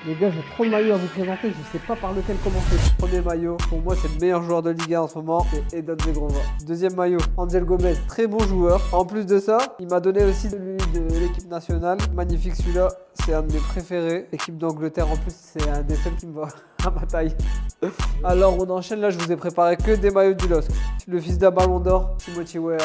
Les gars, j'ai trop de maillots à vous présenter, je sais pas par lequel commencer. Premier maillot, pour moi c'est le meilleur joueur de Ligue 1 en ce moment, c'est Edon Zegrova. Deuxième maillot, Angel Gomez, très bon joueur. En plus de ça, il m'a donné aussi celui de l'équipe nationale. Magnifique celui-là, c'est un de mes préférés. L'équipe d'Angleterre en plus, c'est un des seuls qui me va à ma taille. Alors on enchaîne, là je vous ai préparé que des maillots du LOSC. Le fils d'un ballon d'or, Timothy Weah.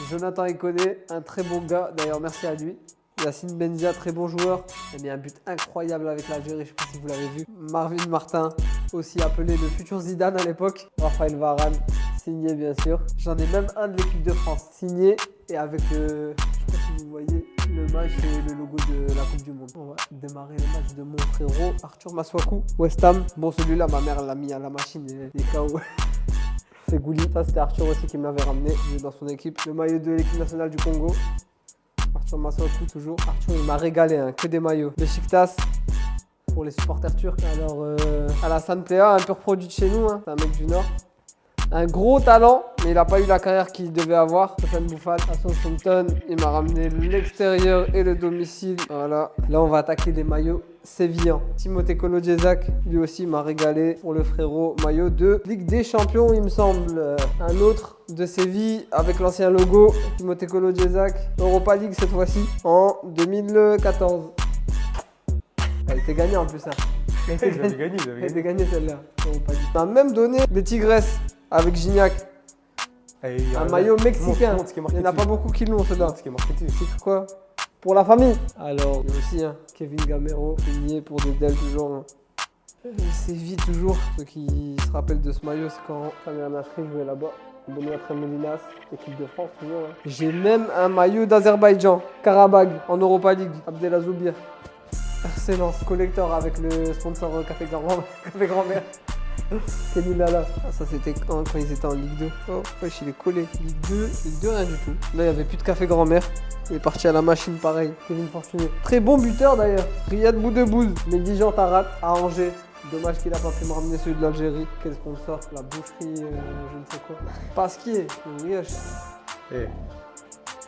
Jonathan Ikoné, un très bon gars, d'ailleurs merci à lui. Yacine Benzia, très bon joueur. Il a mis un but incroyable avec l'Algérie, je ne sais pas si vous l'avez vu. Marvin Martin, aussi appelé le futur Zidane à l'époque. Raphaël Varane, signé bien sûr. J'en ai même un de l'équipe de France, signé et avec le... Je sais pas si vous voyez le match et le logo de la Coupe du Monde. On va démarrer le match de mon frérot Arthur Masuaku, West Ham. Bon celui-là, ma mère l'a mis à la machine, il est KO. C'est Gouli, ça c'était Arthur aussi qui me l'avait ramené dans son équipe. Le maillot de l'équipe nationale du Congo. Arthur Masuaku toujours. Arthur il m'a régalé, hein, que des maillots. Beşiktaş pour les supporters turcs. Alors Alassane Plea, un pur produit de chez nous, hein, c'est un mec du Nord. Un gros talent, mais il n'a pas eu la carrière qu'il devait avoir. Stéphane Bouffal à Southampton, il m'a ramené l'extérieur et le domicile. Voilà. Là, on va attaquer les maillots sévillans. Timothée Kolo-Djezak, lui aussi m'a régalé pour le frérot. Maillot de Ligue des Champions, il me semble. Un autre de Séville avec l'ancien logo. Timothée Kolo-Djezak, Europa League cette fois-ci, en 2014. Elle était gagnée en plus, hein. Elle était gagnée celle-là. On m'a même donné des Tigresses avec Gignac. Un maillot mexicain. Il n'y en a pas beaucoup qui l'ont, ceux-là. C'est quoi? Pour la famille. Alors, il y a aussi hein, Kevin Gamero, signé pour des Del toujours. Hein. Séville toujours. Ceux qui se rappellent de ce maillot, c'est quand Samir Nasri jouait là-bas. Benoît Tremolinas, équipe de France toujours. Hein. J'ai même un maillot d'Azerbaïdjan, Karabag, en Europa League, Abdelazoubir. Excellence, collector avec le sponsor Café Grand-Mère. Kenny Lala. Ah, ça c'était quand ils étaient en Ligue 2. Oh, wesh, il est collé. Ligue 2, rien du tout. Là, il n'y avait plus de Café Grand-Mère. Il est parti à la machine pareil. Kevin Fortuné. Très bon buteur d'ailleurs. Riyad Boudebouz. Mehdi Jean Tarat à Angers. Dommage qu'il n'a pas pu me ramener celui de l'Algérie. Quel sponsor? La boucherie, je ne sais quoi. Pasquier, le riche.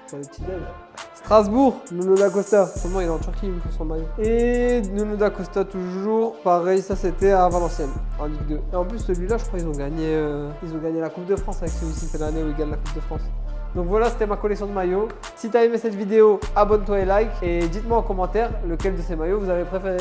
C'est le petit déj. Strasbourg, Nuno da Costa. Comment il est en Turquie, il me faut son maillot. Et Nuno da Costa toujours. Pareil, ça c'était à Valenciennes, en Ligue 2. Et en plus celui-là, je crois qu'ils ont gagné la Coupe de France avec celui-ci. C'est l'année où ils gagnent la Coupe de France. Donc voilà, c'était ma collection de maillots. Si tu as aimé cette vidéo, abonne-toi et like. Et dites-moi en commentaire lequel de ces maillots vous avez préféré.